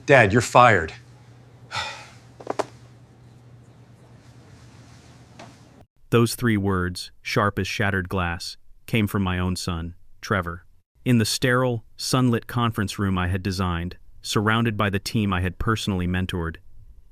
Dad, you're fired. Those 3 words, sharp as shattered glass, came from my own son, Trevor. In the sterile, sunlit conference room I had designed, surrounded by the team I had personally mentored,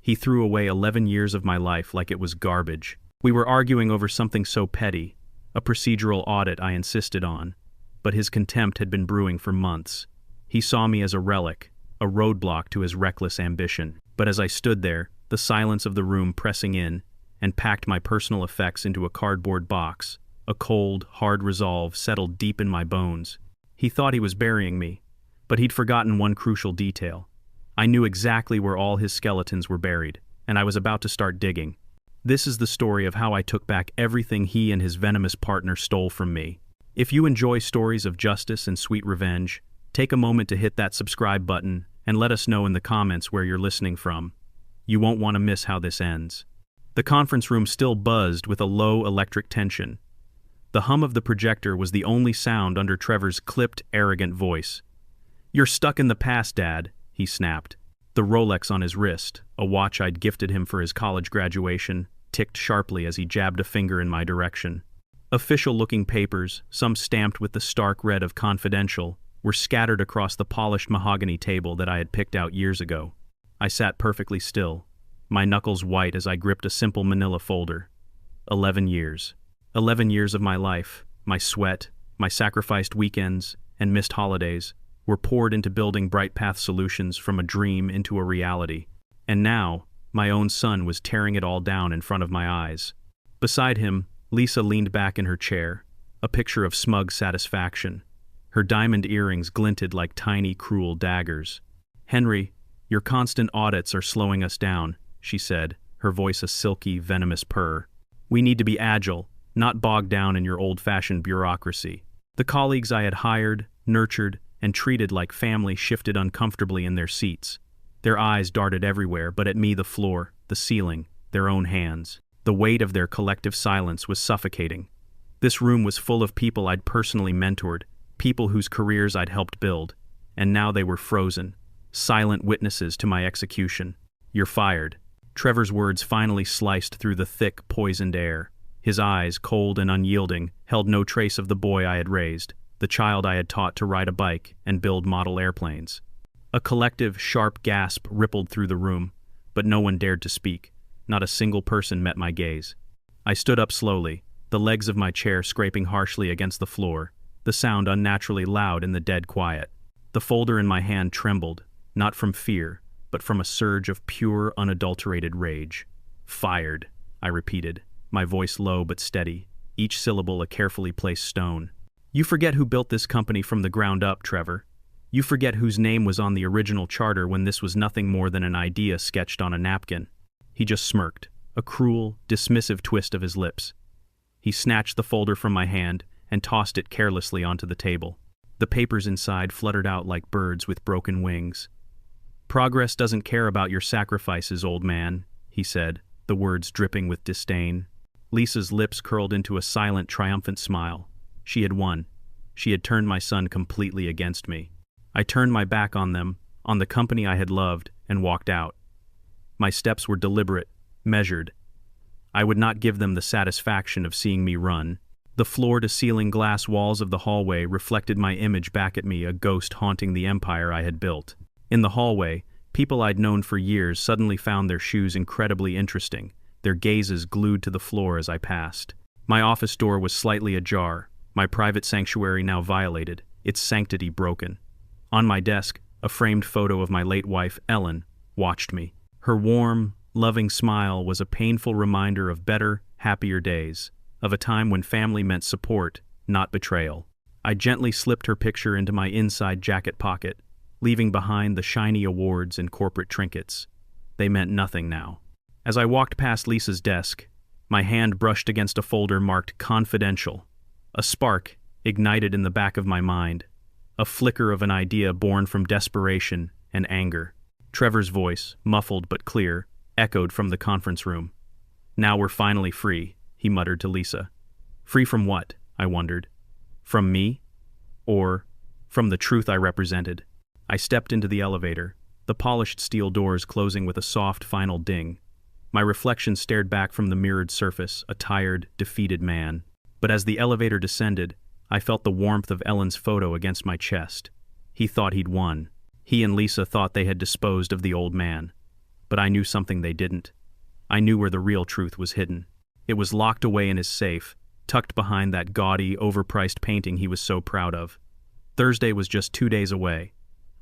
he threw away 11 years of my life like it was garbage. We were arguing over something so petty, a procedural audit I insisted on, but his contempt had been brewing for months. He saw me as a relic, a roadblock to his reckless ambition. But as I stood there, the silence of the room pressing in, and packed my personal effects into a cardboard box, a cold, hard resolve settled deep in my bones. He thought he was burying me, but he'd forgotten one crucial detail. I knew exactly where all his skeletons were buried, and I was about to start digging. This is the story of how I took back everything he and his venomous partner stole from me. If you enjoy stories of justice and sweet revenge, take a moment to hit that subscribe button and let us know in the comments where you're listening from. You won't want to miss how this ends. The conference room still buzzed with a low electric tension. The hum of the projector was the only sound under Trevor's clipped, arrogant voice. "You're stuck in the past, Dad," he snapped. The Rolex on his wrist, a watch I'd gifted him for his college graduation, ticked sharply as he jabbed a finger in my direction. Official-looking papers, some stamped with the stark red of confidential, were scattered across the polished mahogany table that I had picked out years ago. I sat perfectly still, my knuckles white as I gripped a simple manila folder. 11 years. 11 years of my life, my sweat, my sacrificed weekends, and missed holidays, were poured into building Bright Path Solutions from a dream into a reality. And now, my own son was tearing it all down in front of my eyes. Beside him, Lisa leaned back in her chair, a picture of smug satisfaction. Her diamond earrings glinted like tiny, cruel daggers. "Henry, your constant audits are slowing us down," she said, her voice a silky, venomous purr. "We need to be agile, not bogged down in your old-fashioned bureaucracy." The colleagues I had hired, nurtured, and treated like family shifted uncomfortably in their seats. Their eyes darted everywhere, but at me, the floor, the ceiling, their own hands. The weight of their collective silence was suffocating. This room was full of people I'd personally mentored, people whose careers I'd helped build, and now they were frozen, silent witnesses to my execution. "You're fired." Trevor's words finally sliced through the thick, poisoned air. His eyes, cold and unyielding, held no trace of the boy I had raised, the child I had taught to ride a bike and build model airplanes. A collective, sharp gasp rippled through the room, but no one dared to speak. Not a single person met my gaze. I stood up slowly, the legs of my chair scraping harshly against the floor, the sound unnaturally loud in the dead quiet. The folder in my hand trembled, not from fear, but from a surge of pure, unadulterated rage. "Fired," I repeated, my voice low but steady, each syllable a carefully placed stone. "You forget who built this company from the ground up, Trevor. You forget whose name was on the original charter when this was nothing more than an idea sketched on a napkin." He just smirked, a cruel, dismissive twist of his lips. He snatched the folder from my hand and tossed it carelessly onto the table. The papers inside fluttered out like birds with broken wings. "Progress doesn't care about your sacrifices, old man," he said, the words dripping with disdain. Lisa's lips curled into a silent, triumphant smile. She had won. She had turned my son completely against me. I turned my back on them, on the company I had loved, and walked out. My steps were deliberate, measured. I would not give them the satisfaction of seeing me run. The floor-to-ceiling glass walls of the hallway reflected my image back at me, a ghost haunting the empire I had built. In the hallway, people I'd known for years suddenly found their shoes incredibly interesting, their gazes glued to the floor as I passed. My office door was slightly ajar, my private sanctuary now violated, its sanctity broken. On my desk, a framed photo of my late wife, Ellen, watched me. Her warm, loving smile was a painful reminder of better, happier days, of a time when family meant support, not betrayal. I gently slipped her picture into my inside jacket pocket, leaving behind the shiny awards and corporate trinkets. They meant nothing now. As I walked past Lisa's desk, my hand brushed against a folder marked "Confidential." A spark ignited in the back of my mind, a flicker of an idea born from desperation and anger. Trevor's voice, muffled but clear, echoed from the conference room. "Now we're finally free," he muttered to Lisa. Free from what? I wondered. From me? Or from the truth I represented? I stepped into the elevator, the polished steel doors closing with a soft final ding. My reflection stared back from the mirrored surface, a tired, defeated man. But as the elevator descended, I felt the warmth of Ellen's photo against my chest. He thought he'd won. He and Lisa thought they had disposed of the old man. But I knew something they didn't. I knew where the real truth was hidden. It was locked away in his safe, tucked behind that gaudy, overpriced painting he was so proud of. Thursday was just 2 days away.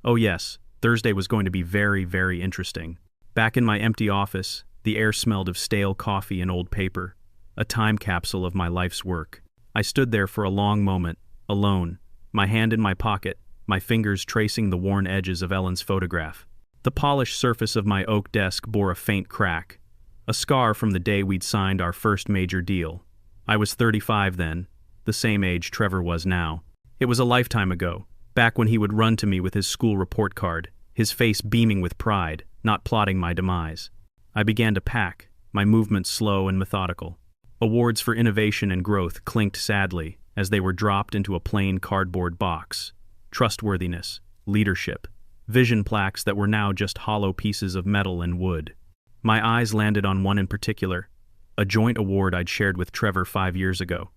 Oh yes, Thursday was going to be very, very interesting. Back in my empty office, the air smelled of stale coffee and old paper, a time capsule of my life's work. I stood there for a long moment, alone, my hand in my pocket, my fingers tracing the worn edges of Ellen's photograph. The polished surface of my oak desk bore a faint crack, a scar from the day we'd signed our first major deal. I was 35 then, the same age Trevor was now. It was a lifetime ago, back when he would run to me with his school report card, his face beaming with pride, not plotting my demise. I began to pack, my movements slow and methodical. Awards for innovation and growth clinked sadly as they were dropped into a plain cardboard box. Trustworthiness, leadership, vision plaques that were now just hollow pieces of metal and wood. My eyes landed on one in particular, a joint award I'd shared with Trevor 5 years ago.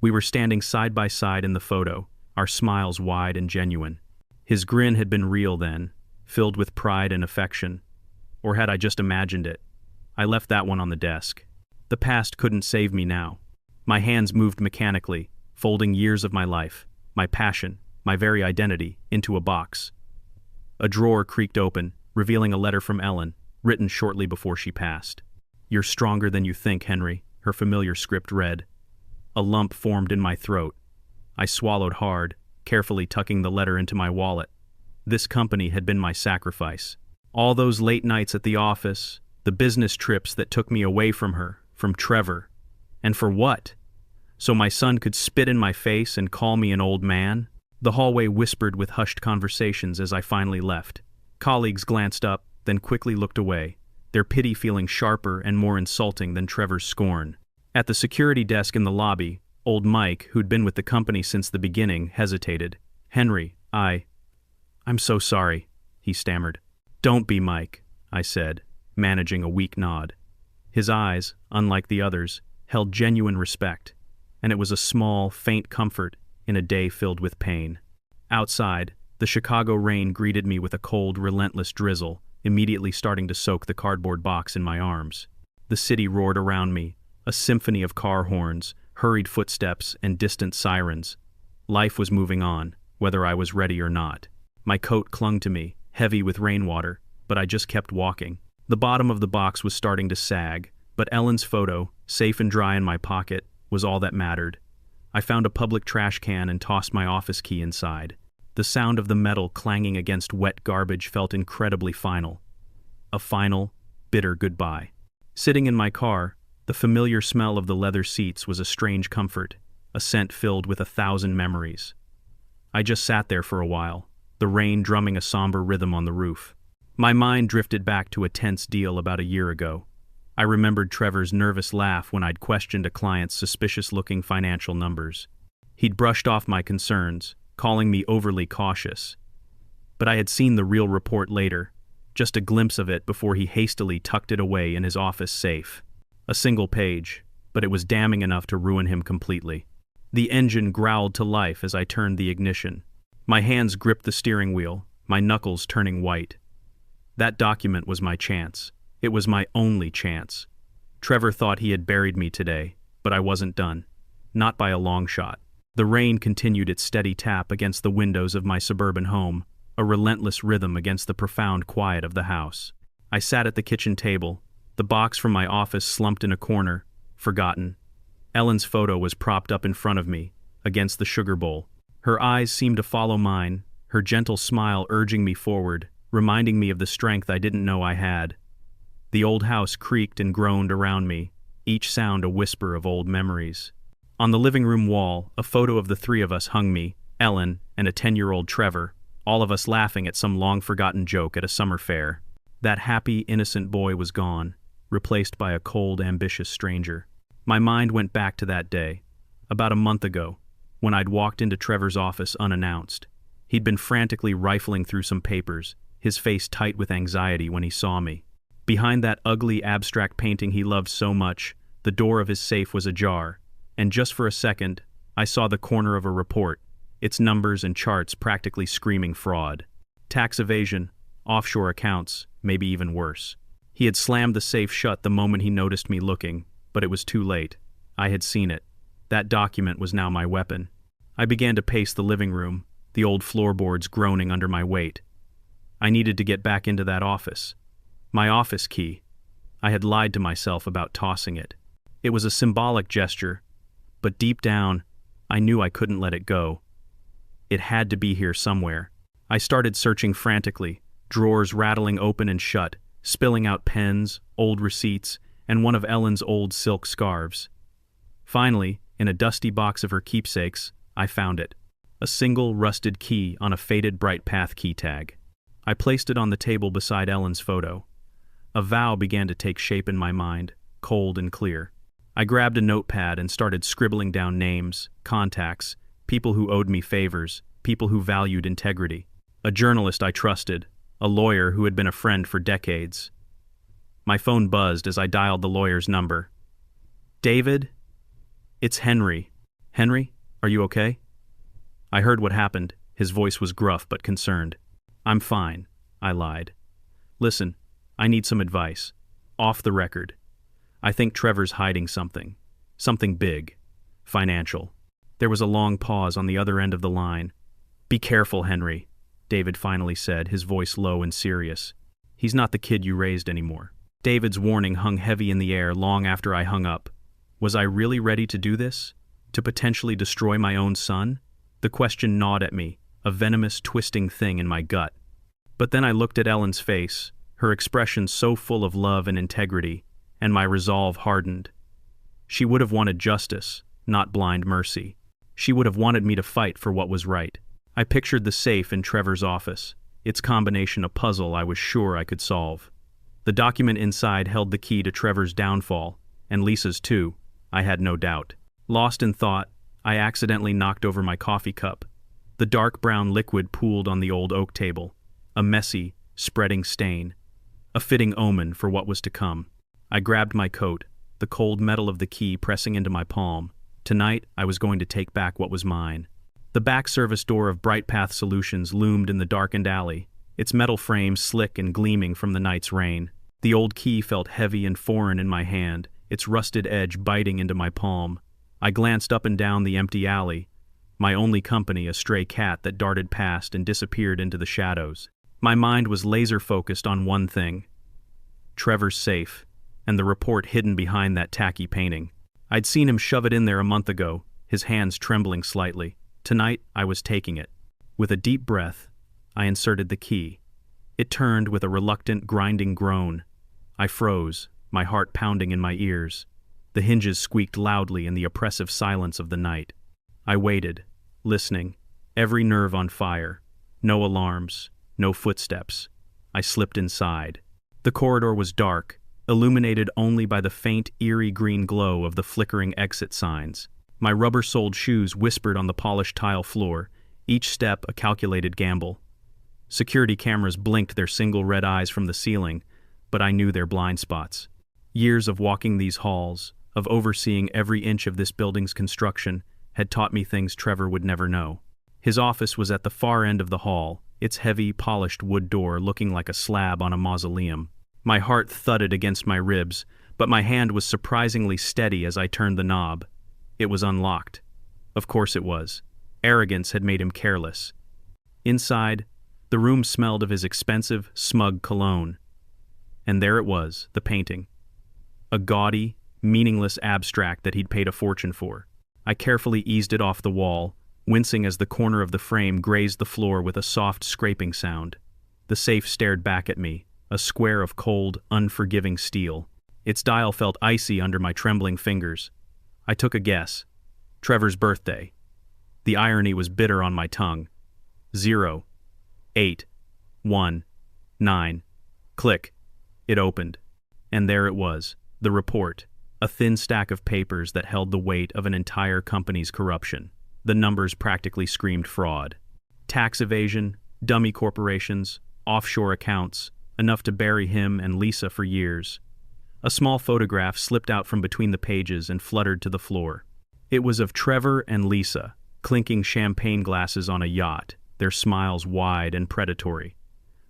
We were standing side by side in the photo, our smiles wide and genuine. His grin had been real then, filled with pride and affection. Or had I just imagined it? I left that one on the desk. The past couldn't save me now. My hands moved mechanically, folding years of my life, my passion, my very identity, into a box. A drawer creaked open, revealing a letter from Ellen, written shortly before she passed. "You're stronger than you think, Henry," her familiar script read. A lump formed in my throat. I swallowed hard, carefully tucking the letter into my wallet. This company had been my sacrifice. All those late nights at the office, the business trips that took me away from her, from Trevor. And for what? So my son could spit in my face and call me an old man? The hallway whispered with hushed conversations as I finally left. Colleagues glanced up, then quickly looked away, their pity feeling sharper and more insulting than Trevor's scorn. At the security desk in the lobby, old Mike, who'd been with the company since the beginning, hesitated. "Henry, I'm so sorry," he stammered. "Don't be, Mike," I said, managing a weak nod. His eyes, unlike the others, held genuine respect, and it was a small, faint comfort in a day filled with pain. Outside, the Chicago rain greeted me with a cold, relentless drizzle, immediately starting to soak the cardboard box in my arms. The city roared around me, a symphony of car horns, hurried footsteps, and distant sirens. Life was moving on, whether I was ready or not. My coat clung to me, heavy with rainwater, but I just kept walking. The bottom of the box was starting to sag, but Ellen's photo, safe and dry in my pocket, was all that mattered. I found a public trash can and tossed my office key inside. The sound of the metal clanging against wet garbage felt incredibly final. A final, bitter goodbye. Sitting in my car, the familiar smell of the leather seats was a strange comfort, a scent filled with 1,000 memories. I just sat there for a while, the rain drumming a somber rhythm on the roof. My mind drifted back to a tense deal about a year ago. I remembered Trevor's nervous laugh when I'd questioned a client's suspicious-looking financial numbers. He'd brushed off my concerns, calling me overly cautious. But I had seen the real report later, just a glimpse of it before he hastily tucked it away in his office safe. A single page, but it was damning enough to ruin him completely. The engine growled to life as I turned the ignition. My hands gripped the steering wheel, my knuckles turning white. That document was my chance. It was my only chance. Trevor thought he had buried me today, but I wasn't done. Not by a long shot. The rain continued its steady tap against the windows of my suburban home, a relentless rhythm against the profound quiet of the house. I sat at the kitchen table, the box from my office slumped in a corner, forgotten. Ellen's photo was propped up in front of me, against the sugar bowl. Her eyes seemed to follow mine, her gentle smile urging me forward, reminding me of the strength I didn't know I had. The old house creaked and groaned around me, each sound a whisper of old memories. On the living room wall, a photo of the three of us hung me, Ellen, and a 10-year-old Trevor, all of us laughing at some long-forgotten joke at a summer fair. That happy, innocent boy was gone, replaced by a cold, ambitious stranger. My mind went back to that day, about a month ago, when I'd walked into Trevor's office unannounced. He'd been frantically rifling through some papers, his face tight with anxiety when he saw me. Behind that ugly abstract painting he loved so much, the door of his safe was ajar, and just for a second, I saw the corner of a report, its numbers and charts practically screaming fraud. Tax evasion, offshore accounts, maybe even worse. He had slammed the safe shut the moment he noticed me looking, but it was too late. I had seen it. That document was now my weapon. I began to pace the living room, the old floorboards groaning under my weight. I needed to get back into that office. My office key. I had lied to myself about tossing it. It was a symbolic gesture, but deep down, I knew I couldn't let it go. It had to be here somewhere. I started searching frantically, drawers rattling open and shut, spilling out pens, old receipts, and one of Ellen's old silk scarves. Finally, in a dusty box of her keepsakes, I found it. A single rusted key on a faded Bright Path key tag. I placed it on the table beside Ellen's photo. A vow began to take shape in my mind, cold and clear. I grabbed a notepad and started scribbling down names, contacts, people who owed me favors, people who valued integrity. A journalist I trusted, a lawyer who had been a friend for decades. My phone buzzed as I dialed the lawyer's number. "David? It's Henry. Henry, are you okay?" I heard what happened. His voice was gruff but concerned. "I'm fine," I lied. "Listen, I need some advice. Off the record. I think Trevor's hiding something. Something big. Financial." There was a long pause on the other end of the line. "Be careful, Henry," David finally said, his voice low and serious. "He's not the kid you raised anymore." David's warning hung heavy in the air long after I hung up. Was I really ready to do this? To potentially destroy my own son? The question gnawed at me, a venomous, twisting thing in my gut. But then I looked at Ellen's face, her expression so full of love and integrity, and my resolve hardened. She would have wanted justice, not blind mercy. She would have wanted me to fight for what was right. I pictured the safe in Trevor's office, its combination a puzzle I was sure I could solve. The document inside held the key to Trevor's downfall, and Lisa's too, I had no doubt. Lost in thought, I accidentally knocked over my coffee cup. The dark brown liquid pooled on the old oak table, a messy, spreading stain, a fitting omen for what was to come. I grabbed my coat, the cold metal of the key pressing into my palm. Tonight, I was going to take back what was mine. The back service door of Bright Path Solutions loomed in the darkened alley, its metal frame slick and gleaming from the night's rain. The old key felt heavy and foreign in my hand, its rusted edge biting into my palm. I glanced up and down the empty alley, my only company a stray cat that darted past and disappeared into the shadows. My mind was laser-focused on one thing: Trevor's safe, and the report hidden behind that tacky painting. I'd seen him shove it in there a month ago, his hands trembling slightly. Tonight, I was taking it. With a deep breath, I inserted the key. It turned with a reluctant, grinding groan. I froze, my heart pounding in my ears. The hinges squeaked loudly in the oppressive silence of the night. I waited, listening, every nerve on fire. No alarms, no footsteps. I slipped inside. The corridor was dark, illuminated only by the faint, eerie green glow of the flickering exit signs. My rubber-soled shoes whispered on the polished tile floor, each step a calculated gamble. Security cameras blinked their single red eyes from the ceiling, but I knew their blind spots. Years of walking these halls, of overseeing every inch of this building's construction, had taught me things Trevor would never know. His office was at the far end of the hall, its heavy, polished wood door looking like a slab on a mausoleum. My heart thudded against my ribs, but my hand was surprisingly steady as I turned the knob. It was unlocked. Of course it was. Arrogance had made him careless. Inside, the room smelled of his expensive, smug cologne. And there it was, the painting. A gaudy, meaningless abstract that he'd paid a fortune for. I carefully eased it off the wall, wincing as the corner of the frame grazed the floor with a soft scraping sound. The safe stared back at me, a square of cold, unforgiving steel. Its dial felt icy under my trembling fingers. I took a guess. Trevor's birthday. The irony was bitter on my tongue. 0, 8, 1, 9. Click. It opened. And there it was, the report, a thin stack of papers that held the weight of an entire company's corruption. The numbers practically screamed fraud. Tax evasion, dummy corporations, offshore accounts, enough to bury him and Lisa for years. A small photograph slipped out from between the pages and fluttered to the floor. It was of Trevor and Lisa, clinking champagne glasses on a yacht, their smiles wide and predatory.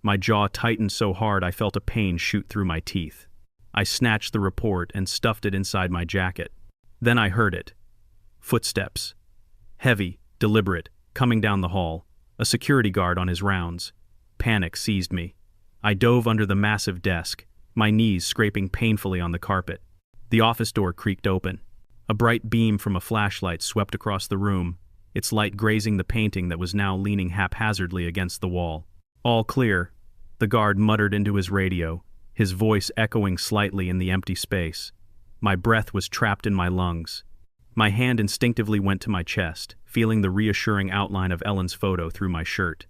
My jaw tightened so hard I felt a pain shoot through my teeth. I snatched the report and stuffed it inside my jacket. Then I heard it. Footsteps. Heavy, deliberate, coming down the hall, a security guard on his rounds. Panic seized me. I dove under the massive desk, my knees scraping painfully on the carpet. The office door creaked open. A bright beam from a flashlight swept across the room, its light grazing the painting that was now leaning haphazardly against the wall. All clear, the guard muttered into his radio, his voice echoing slightly in the empty space. My breath was trapped in my lungs. My hand instinctively went to my chest, feeling the reassuring outline of Ellen's photo through my shirt.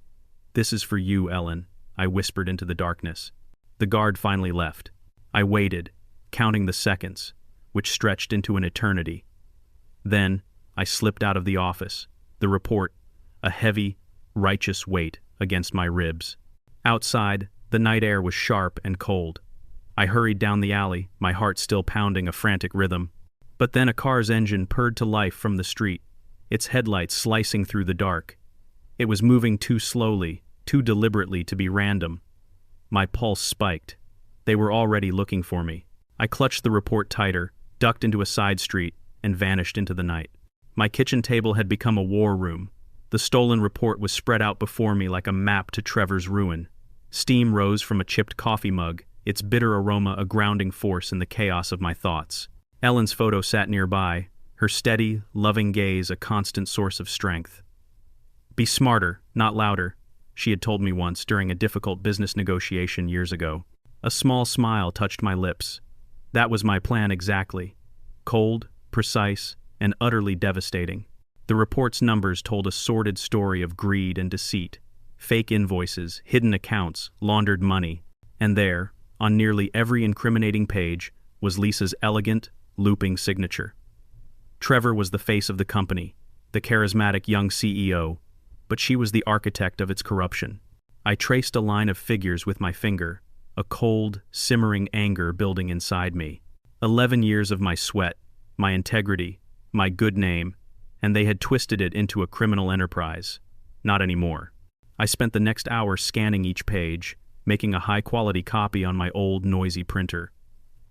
"This is for you, Ellen," I whispered into the darkness. The guard finally left. I waited, counting the seconds, which stretched into an eternity. Then, I slipped out of the office, the report, a heavy, righteous weight against my ribs. Outside, the night air was sharp and cold. I hurried down the alley, my heart still pounding a frantic rhythm. But then a car's engine purred to life from the street, its headlights slicing through the dark. It was moving too slowly, too deliberately to be random. My pulse spiked. They were already looking for me. I clutched the report tighter, ducked into a side street, and vanished into the night. My kitchen table had become a war room. The stolen report was spread out before me like a map to Trevor's ruin. Steam rose from a chipped coffee mug, its bitter aroma a grounding force in the chaos of my thoughts. Ellen's photo sat nearby, her steady, loving gaze a constant source of strength. "Be smarter, not louder," she had told me once during a difficult business negotiation years ago. A small smile touched my lips. That was my plan exactly. Cold, precise, and utterly devastating. The report's numbers told a sordid story of greed and deceit, fake invoices, hidden accounts, laundered money, and there, on nearly every incriminating page, was Lisa's elegant, looping signature. Trevor was the face of the company, the charismatic young CEO, but she was the architect of its corruption. I traced a line of figures with my finger, a cold, simmering anger building inside me. 11 years of my sweat, my integrity, my good name, and they had twisted it into a criminal enterprise. Not anymore. I spent the next hour scanning each page, making a high-quality copy on my old, noisy printer.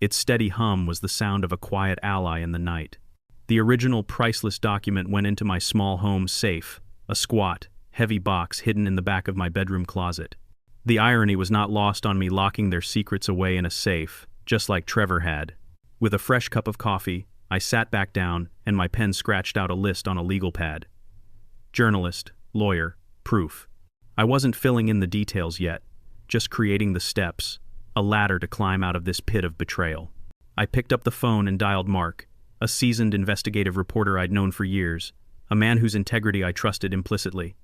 Its steady hum was the sound of a quiet ally in the night. The original priceless document went into my small home safe, a squat, heavy box hidden in the back of my bedroom closet. The irony was not lost on me locking their secrets away in a safe, just like Trevor had. With a fresh cup of coffee, I sat back down and my pen scratched out a list on a legal pad. Journalist, lawyer, proof. I wasn't filling in the details yet, just creating the steps, a ladder to climb out of this pit of betrayal. I picked up the phone and dialed Mark, a seasoned investigative reporter I'd known for years, a man whose integrity I trusted implicitly.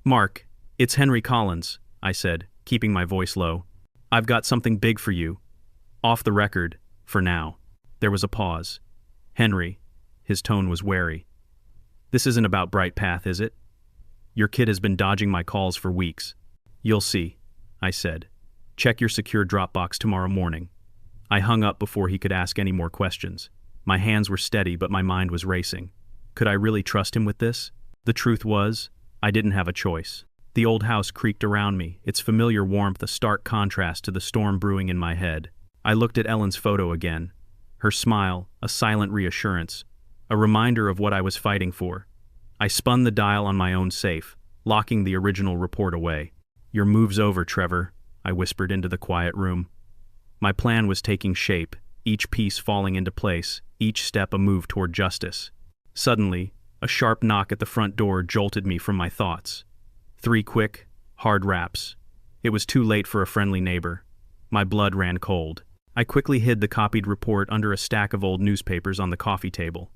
"Mark, it's Henry Collins," I said, keeping my voice low. "I've got something big for you. Off the record, for now." There was a pause. "Henry," his tone was wary. "This isn't about Bright Path, is it? Your kid has been dodging my calls for weeks." "You'll see," I said. "Check your secure Dropbox tomorrow morning." I hung up before he could ask any more questions. My hands were steady, but my mind was racing. Could I really trust him with this? The truth was, I didn't have a choice. The old house creaked around me, its familiar warmth a stark contrast to the storm brewing in my head. I looked at Ellen's photo again. Her smile, a silent reassurance, a reminder of what I was fighting for. I spun the dial on my own safe, locking the original report away. "Your move's over, Trevor," I whispered into the quiet room. My plan was taking shape, each piece falling into place, each step a move toward justice. Suddenly, a sharp knock at the front door jolted me from my thoughts. 3 quick, hard raps. It was too late for a friendly neighbor. My blood ran cold. I quickly hid the copied report under a stack of old newspapers on the coffee table.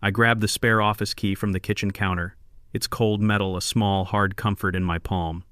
I grabbed the spare office key from the kitchen counter, its cold metal a small, hard comfort in my palm.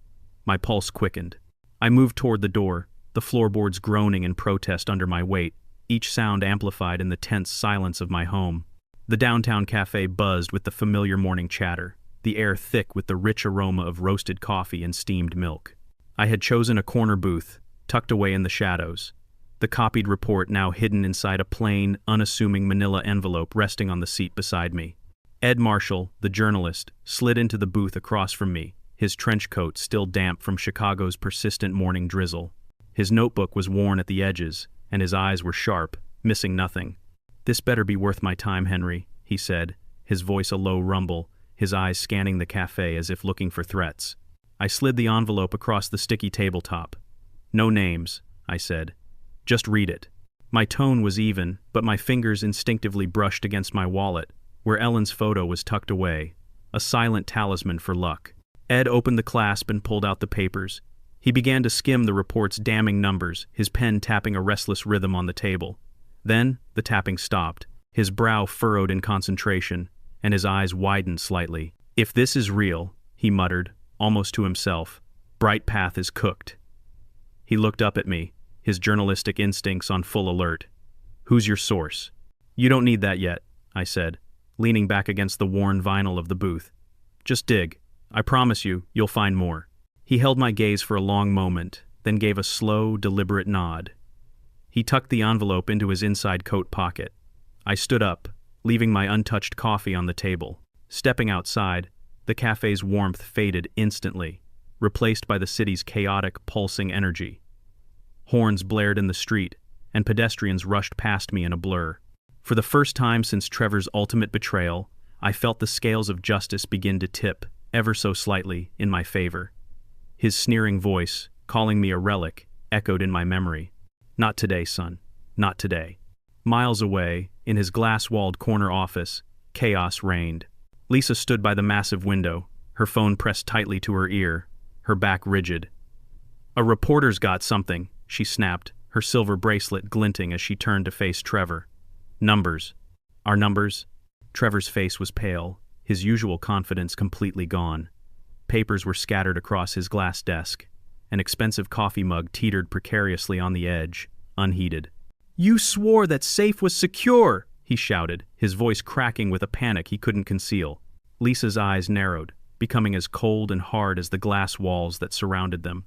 My pulse quickened. I moved toward the door, the floorboards groaning in protest under my weight, each sound amplified in the tense silence of my home. The downtown cafe buzzed with the familiar morning chatter, the air thick with the rich aroma of roasted coffee and steamed milk. I had chosen a corner booth, tucked away in the shadows, the copied report now hidden inside a plain, unassuming manila envelope resting on the seat beside me. Ed Marshall, the journalist, slid into the booth across from me, his trench coat still damp from Chicago's persistent morning drizzle. His notebook was worn at the edges, and his eyes were sharp, missing nothing. "This better be worth my time, Henry," he said, his voice a low rumble, his eyes scanning the cafe as if looking for threats. I slid the envelope across the sticky tabletop. "No names," I said. "Just read it." My tone was even, but my fingers instinctively brushed against my wallet, where Ellen's photo was tucked away, a silent talisman for luck. Ed opened the clasp and pulled out the papers. He began to skim the report's damning numbers, his pen tapping a restless rhythm on the table. Then, the tapping stopped, his brow furrowed in concentration, and his eyes widened slightly. "If this is real," he muttered, almost to himself, "Bright Path is cooked." He looked up at me, his journalistic instincts on full alert. "Who's your source?" "You don't need that yet," I said, leaning back against the worn vinyl of the booth. "Just dig. I promise you, you'll find more." He held my gaze for a long moment, then gave a slow, deliberate nod. He tucked the envelope into his inside coat pocket. I stood up, leaving my untouched coffee on the table. Stepping outside, the cafe's warmth faded instantly, replaced by the city's chaotic, pulsing energy. Horns blared in the street, and pedestrians rushed past me in a blur. For the first time since Trevor's ultimate betrayal, I felt the scales of justice begin to tip, ever so slightly, in my favor. His sneering voice, calling me a relic, echoed in my memory. "Not today, son. Not today." Miles away, in his glass-walled corner office, chaos reigned. Lisa stood by the massive window, her phone pressed tightly to her ear, her back rigid. "A reporter's got something," she snapped, her silver bracelet glinting as she turned to face Trevor. "Numbers. Our numbers?" Trevor's face was pale, his usual confidence completely gone. Papers were scattered across his glass desk. An expensive coffee mug teetered precariously on the edge, unheeded. "You swore that safe was secure!" he shouted, his voice cracking with a panic he couldn't conceal. Lisa's eyes narrowed, becoming as cold and hard as the glass walls that surrounded them.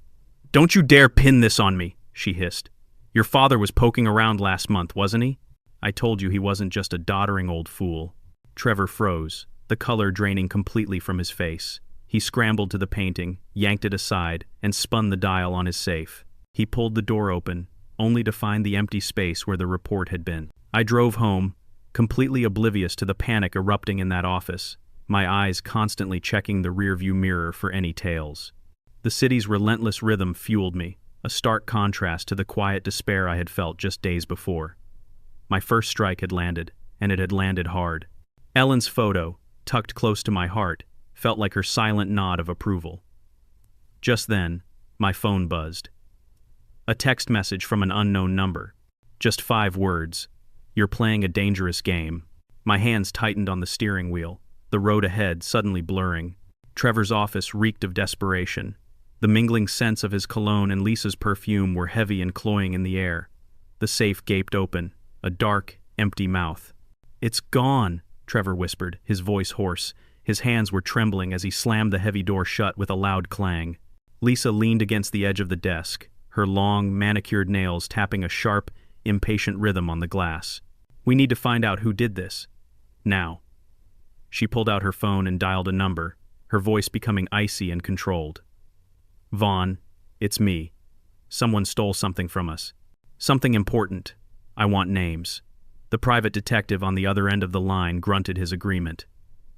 "Don't you dare pin this on me," she hissed. "Your father was poking around last month, wasn't he? I told you he wasn't just a doddering old fool." Trevor froze, the color draining completely from his face. He scrambled to the painting, yanked it aside, and spun the dial on his safe. He pulled the door open, only to find the empty space where the report had been. I drove home, completely oblivious to the panic erupting in that office, my eyes constantly checking the rearview mirror for any tales. The city's relentless rhythm fueled me, a stark contrast to the quiet despair I had felt just days before. My first strike had landed, and it had landed hard. Ellen's photo, tucked close to my heart, felt like her silent nod of approval. Just then, my phone buzzed. A text message from an unknown number. Just 5 words. "You're playing a dangerous game." My hands tightened on the steering wheel, the road ahead suddenly blurring. Trevor's office reeked of desperation. The mingling scents of his cologne and Lisa's perfume were heavy and cloying in the air. The safe gaped open, a dark, empty mouth. "It's gone," Trevor whispered, his voice hoarse. His hands were trembling as he slammed the heavy door shut with a loud clang. Lisa leaned against the edge of the desk, her long, manicured nails tapping a sharp, impatient rhythm on the glass. "We need to find out who did this. Now." She pulled out her phone and dialed a number, her voice becoming icy and controlled. "Vaughn, it's me. Someone stole something from us. Something important. I want names." The private detective on the other end of the line grunted his agreement.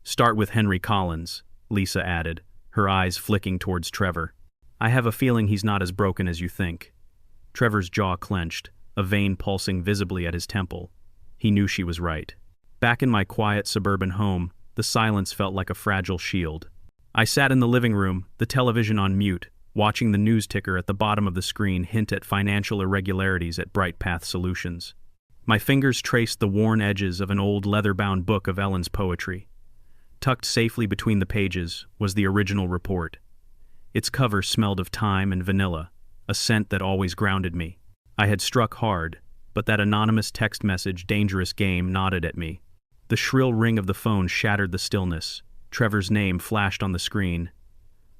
"Start with Henry Collins," Lisa added, her eyes flicking towards Trevor. "I have a feeling he's not as broken as you think." Trevor's jaw clenched, a vein pulsing visibly at his temple. He knew she was right. Back in my quiet suburban home, the silence felt like a fragile shield. I sat in the living room, the television on mute, watching the news ticker at the bottom of the screen hint at financial irregularities at Bright Path Solutions. My fingers traced the worn edges of an old leather-bound book of Ellen's poetry. Tucked safely between the pages was the original report. Its cover smelled of thyme and vanilla, a scent that always grounded me. I had struck hard, but that anonymous text message, "Dangerous Game," nodded at me. The shrill ring of the phone shattered the stillness. Trevor's name flashed on the screen.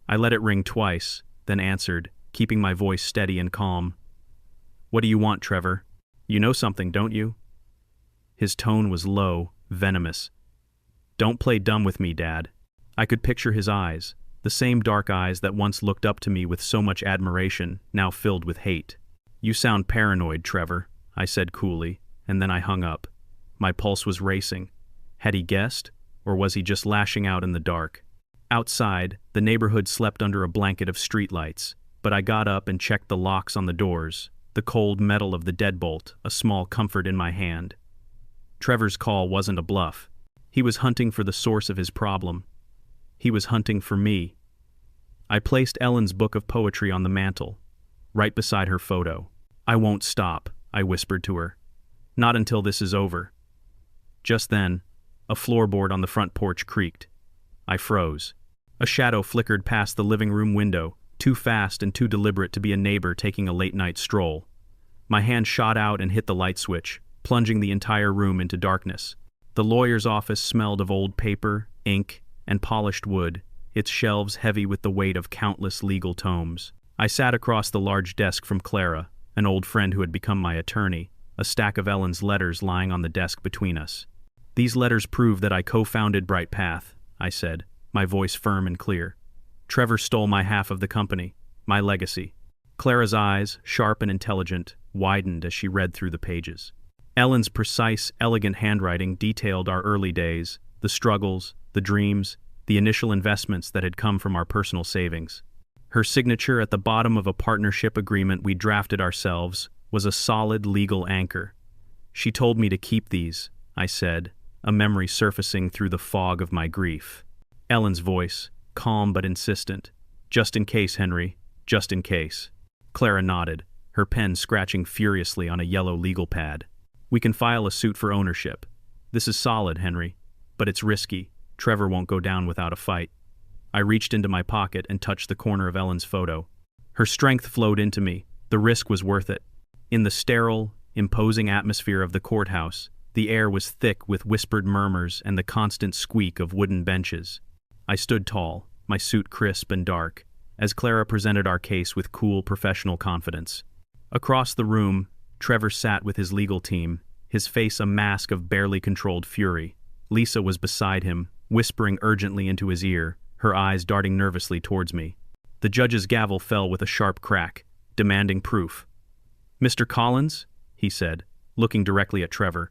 I let it ring twice, then answered, keeping my voice steady and calm. "What do you want, Trevor? You know something, don't you?" His tone was low, venomous. "Don't play dumb with me, Dad." I could picture his eyes, the same dark eyes that once looked up to me with so much admiration, now filled with hate. "You sound paranoid, Trevor," I said coolly, and then I hung up. My pulse was racing. Had he guessed, or was he just lashing out in the dark? Outside, the neighborhood slept under a blanket of streetlights, but I got up and checked the locks on the doors, the cold metal of the deadbolt, a small comfort in my hand. Trevor's call wasn't a bluff. He was hunting for the source of his problem. He was hunting for me. I placed Ellen's book of poetry on the mantel, right beside her photo. "I won't stop," I whispered to her. "Not until this is over." Just then, a floorboard on the front porch creaked. I froze. A shadow flickered past the living room window, too fast and too deliberate to be a neighbor taking a late-night stroll. My hand shot out and hit the light switch, plunging the entire room into darkness. The lawyer's office smelled of old paper, ink, and polished wood, its shelves heavy with the weight of countless legal tomes. I sat across the large desk from Clara, an old friend who had become my attorney, a stack of Ellen's letters lying on the desk between us. "These letters prove that I co-founded Bright Path," I said, my voice firm and clear. "Trevor stole my half of the company, my legacy." Clara's eyes, sharp and intelligent, widened as she read through the pages. Ellen's precise, elegant handwriting detailed our early days, the struggles, the dreams, the initial investments that had come from our personal savings. Her signature at the bottom of a partnership agreement we drafted ourselves was a solid legal anchor. "She told me to keep these," I said, a memory surfacing through the fog of my grief. Ellen's voice, calm but insistent. "Just in case, Henry, just in case." Clara nodded, her pen scratching furiously on a yellow legal pad. "We can file a suit for ownership. This is solid, Henry, but it's risky. Trevor won't go down without a fight." I reached into my pocket and touched the corner of Ellen's photo. Her strength flowed into me. The risk was worth it. In the sterile, imposing atmosphere of the courthouse, the air was thick with whispered murmurs and the constant squeak of wooden benches. I stood tall, my suit crisp and dark, as Clara presented our case with cool, professional confidence. Across the room, Trevor sat with his legal team, his face a mask of barely controlled fury. Lisa was beside him, whispering urgently into his ear, her eyes darting nervously towards me. The judge's gavel fell with a sharp crack, demanding proof. "Mr. Collins," he said, looking directly at Trevor,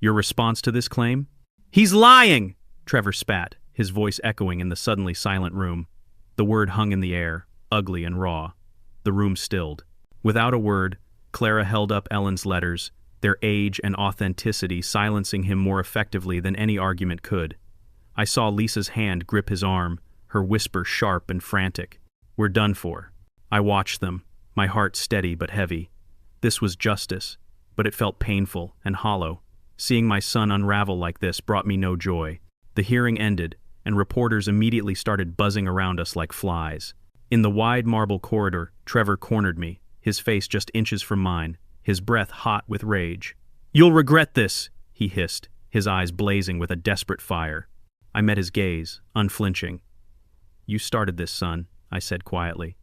"your response to this claim?" "He's lying!" Trevor spat, his voice echoing in the suddenly silent room. The word hung in the air, ugly and raw. The room stilled. Without a word, Clara held up Ellen's letters, their age and authenticity silencing him more effectively than any argument could. I saw Lisa's hand grip his arm, her whisper sharp and frantic. "We're done for." I watched them, my heart steady but heavy. This was justice, but it felt painful and hollow. Seeing my son unravel like this brought me no joy. The hearing ended, and reporters immediately started buzzing around us like flies. In the wide marble corridor, Trevor cornered me, his face just inches from mine, his breath hot with rage. "You'll regret this," he hissed, his eyes blazing with a desperate fire. I met his gaze, unflinching. "You started this, son," I said quietly.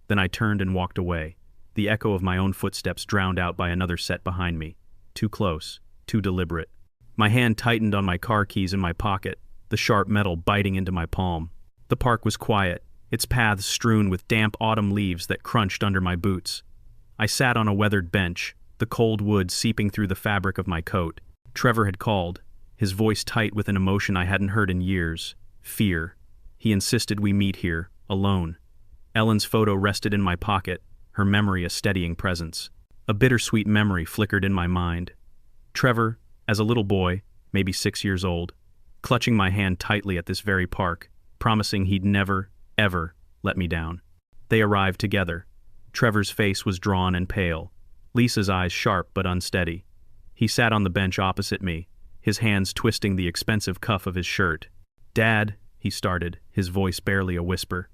Then I turned and walked away, the echo of my own footsteps drowned out by another set behind me. Too close, too deliberate. My hand tightened on my car keys in my pocket, the sharp metal biting into my palm. The park was quiet, its paths strewn with damp autumn leaves that crunched under my boots. I sat on a weathered bench, the cold wood seeping through the fabric of my coat. Trevor had called, his voice tight with an emotion I hadn't heard in years. Fear. He insisted we meet here, alone. Ellen's photo rested in my pocket, her memory a steadying presence. A bittersweet memory flickered in my mind. Trevor, as a little boy, maybe 6 years old, clutching my hand tightly at this very park, promising he'd never, ever let me down. They arrived together. Trevor's face was drawn and pale, Lisa's eyes sharp but unsteady. He sat on the bench opposite me, his hands twisting the expensive cuff of his shirt. "Dad," he started, his voice barely a whisper.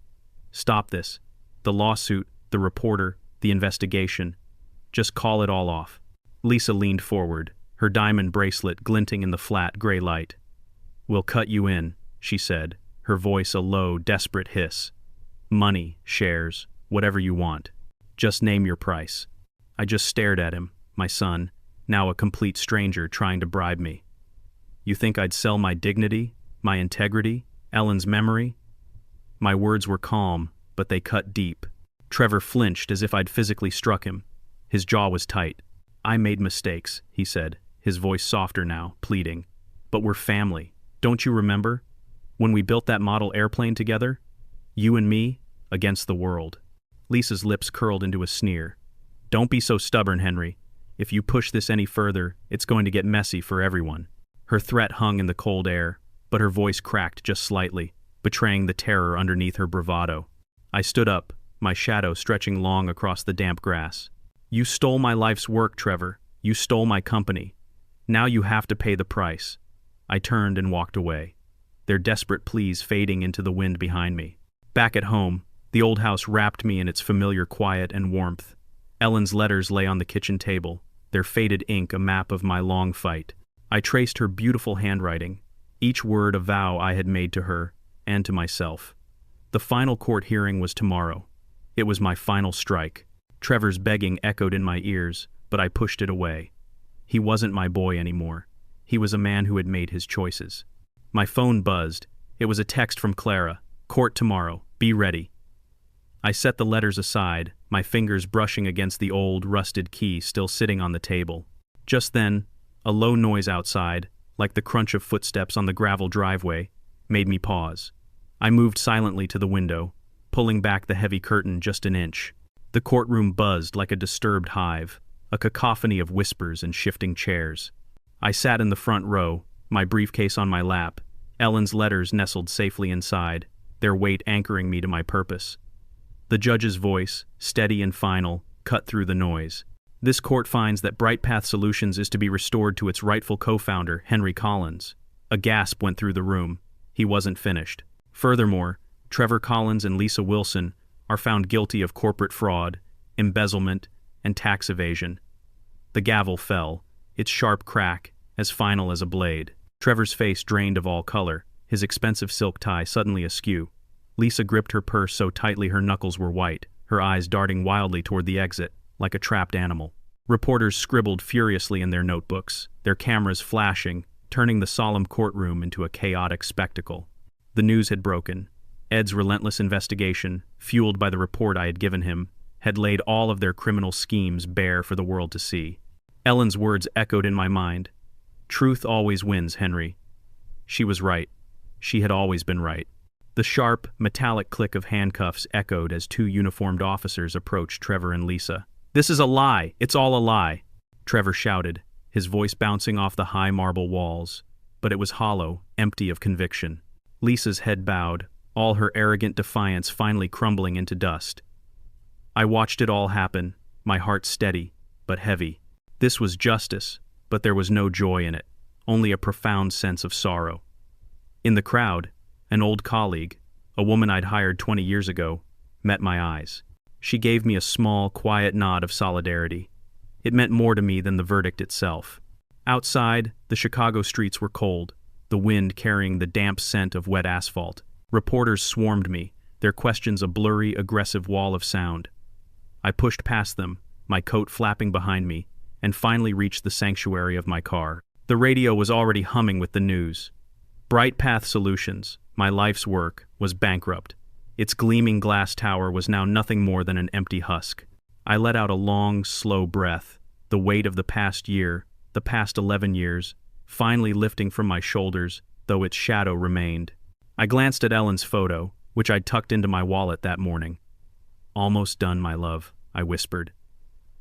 "Stop this. The lawsuit, the reporter, the investigation. Just call it all off." Lisa leaned forward, her diamond bracelet glinting in the flat gray light. "We'll cut you in," she said, her voice a low, desperate hiss. "Money, shares, whatever you want. Just name your price. I just stared at him, my son, now a complete stranger trying to bribe me. You think I'd sell my dignity, my integrity, Ellen's memory? My words were calm, but they cut deep. Trevor flinched as if I'd physically struck him. His jaw was tight. I made mistakes, he said, his voice softer now, pleading. But we're family. Don't you remember? When we built that model airplane together? You and me, against the world. Lisa's lips curled into a sneer. Don't be so stubborn, Henry. If you push this any further, it's going to get messy for everyone. Her threat hung in the cold air, but her voice cracked just slightly, betraying the terror underneath her bravado. I stood up, my shadow stretching long across the damp grass. You stole my life's work, Trevor. You stole my company. Now you have to pay the price. I turned and walked away, their desperate pleas fading into the wind behind me. Back at home, the old house wrapped me in its familiar quiet and warmth. Ellen's letters lay on the kitchen table, their faded ink a map of my long fight. I traced her beautiful handwriting, each word a vow I had made to her and to myself. The final court hearing was tomorrow. It was my final strike. Trevor's begging echoed in my ears, but I pushed it away. He wasn't my boy anymore. He was a man who had made his choices. My phone buzzed. It was a text from Clara. Court tomorrow. Be ready. I set the letters aside, my fingers brushing against the old, rusted key still sitting on the table. Just then, a low noise outside, like the crunch of footsteps on the gravel driveway, made me pause. I moved silently to the window, pulling back the heavy curtain just an inch. The courtroom buzzed like a disturbed hive, a cacophony of whispers and shifting chairs. I sat in the front row, my briefcase on my lap, Ellen's letters nestled safely inside, their weight anchoring me to my purpose. The judge's voice, steady and final, cut through the noise. This court finds that Bright Path Solutions is to be restored to its rightful co-founder, Henry Collins. A gasp went through the room. He wasn't finished. Furthermore, Trevor Collins and Lisa Wilson are found guilty of corporate fraud, embezzlement, and tax evasion. The gavel fell, its sharp crack as final as a blade. Trevor's face drained of all color, his expensive silk tie suddenly askew. Lisa gripped her purse so tightly her knuckles were white, her eyes darting wildly toward the exit, like a trapped animal. Reporters scribbled furiously in their notebooks, their cameras flashing, turning the solemn courtroom into a chaotic spectacle. The news had broken. Ed's relentless investigation, fueled by the report I had given him, had laid all of their criminal schemes bare for the world to see. Ellen's words echoed in my mind. Truth always wins, Henry. She was right. She had always been right. The sharp, metallic click of handcuffs echoed as two uniformed officers approached Trevor and Lisa. This is a lie! It's all a lie! Trevor shouted, his voice bouncing off the high marble walls. But it was hollow, empty of conviction. Lisa's head bowed, all her arrogant defiance finally crumbling into dust. I watched it all happen, my heart steady, but heavy. This was justice, but there was no joy in it, only a profound sense of sorrow. In the crowd, an old colleague, a woman I'd hired 20 years ago, met my eyes. She gave me a small, quiet nod of solidarity. It meant more to me than the verdict itself. Outside, the Chicago streets were cold, the wind carrying the damp scent of wet asphalt. Reporters swarmed me, their questions a blurry, aggressive wall of sound. I pushed past them, my coat flapping behind me, and finally reached the sanctuary of my car. The radio was already humming with the news. Bright Path Solutions, my life's work, was bankrupt. Its gleaming glass tower was now nothing more than an empty husk. I let out a long, slow breath, the weight of the past year, the past 11 years, finally lifting from my shoulders, though its shadow remained. I glanced at Ellen's photo, which I'd tucked into my wallet that morning. Almost done, my love, I whispered.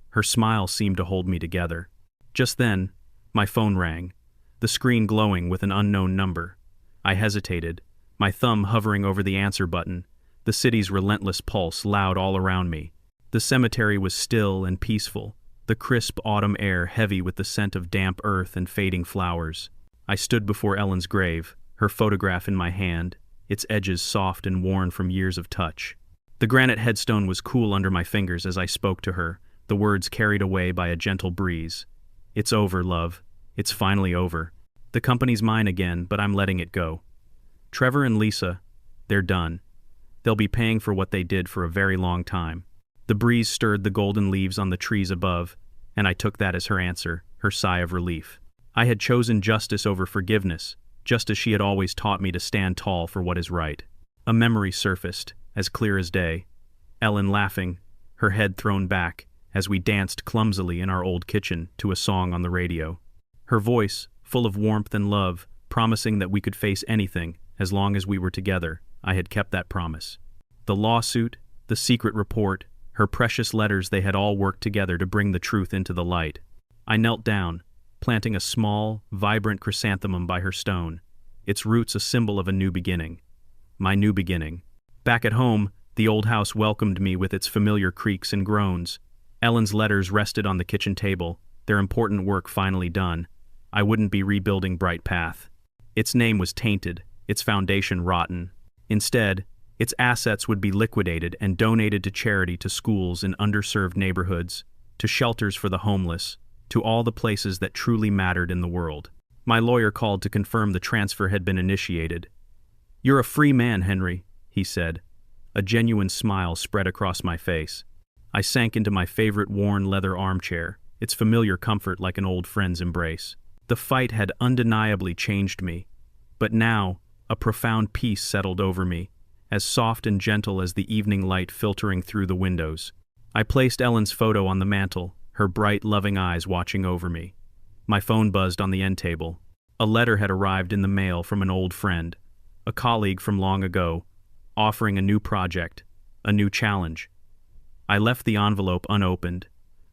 Her smile seemed to hold me together. Just then, my phone rang, the screen glowing with an unknown number. I hesitated, my thumb hovering over the answer button, the city's relentless pulse loud all around me. The cemetery was still and peaceful, the crisp autumn air heavy with the scent of damp earth and fading flowers. I stood before Ellen's grave, her photograph in my hand, its edges soft and worn from years of touch. The granite headstone was cool under my fingers as I spoke to her, the words carried away by a gentle breeze. It's over, love. It's finally over. The company's mine again, but I'm letting it go. Trevor and Lisa, they're done. They'll be paying for what they did for a very long time. The breeze stirred the golden leaves on the trees above, and I took that as her answer, her sigh of relief. I had chosen justice over forgiveness, just as she had always taught me to stand tall for what is right. A memory surfaced, as clear as day. Ellen laughing, her head thrown back, as we danced clumsily in our old kitchen to a song on the radio. Her voice, full of warmth and love, promising that we could face anything as long as we were together. I had kept that promise. The lawsuit, the secret report, her precious letters, they had all worked together to bring the truth into the light. I knelt down, planting a small, vibrant chrysanthemum by her stone, its roots a symbol of a new beginning. My new beginning. Back at home, the old house welcomed me with its familiar creaks and groans. Ellen's letters rested on the kitchen table, their important work finally done. I wouldn't be rebuilding Bright Path. Its name was tainted, its foundation rotten. Instead, its assets would be liquidated and donated to charity, to schools in underserved neighborhoods, to shelters for the homeless, to all the places that truly mattered in the world. My lawyer called to confirm the transfer had been initiated. "You're a free man, Henry," he said. A genuine smile spread across my face. I sank into my favorite worn leather armchair, its familiar comfort like an old friend's embrace. The fight had undeniably changed me, but now a profound peace settled over me, as soft and gentle as the evening light filtering through the windows. I placed Ellen's photo on the mantel, her bright, loving eyes watching over me. My phone buzzed on the end table. A letter had arrived in the mail from an old friend, a colleague from long ago, offering a new project, a new challenge. I left the envelope unopened,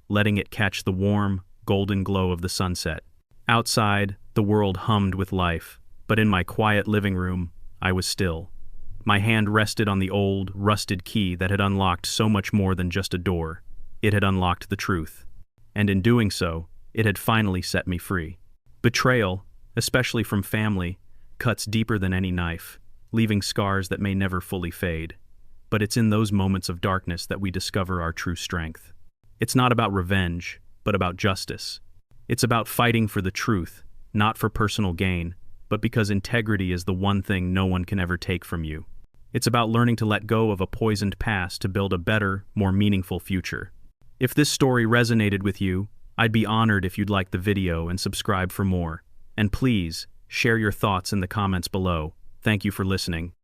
letting it catch the warm, golden glow of the sunset. Outside, the world hummed with life, but in my quiet living room, I was still. My hand rested on the old, rusted key that had unlocked so much more than just a door. It had unlocked the truth. And in doing so, it had finally set me free. Betrayal, especially from family, cuts deeper than any knife, leaving scars that may never fully fade. But it's in those moments of darkness that we discover our true strength. It's not about revenge, but about justice. It's about fighting for the truth, not for personal gain, but because integrity is the one thing no one can ever take from you. It's about learning to let go of a poisoned past to build a better, more meaningful future. If this story resonated with you, I'd be honored if you'd like the video and subscribe for more. And please, share your thoughts in the comments below. Thank you for listening.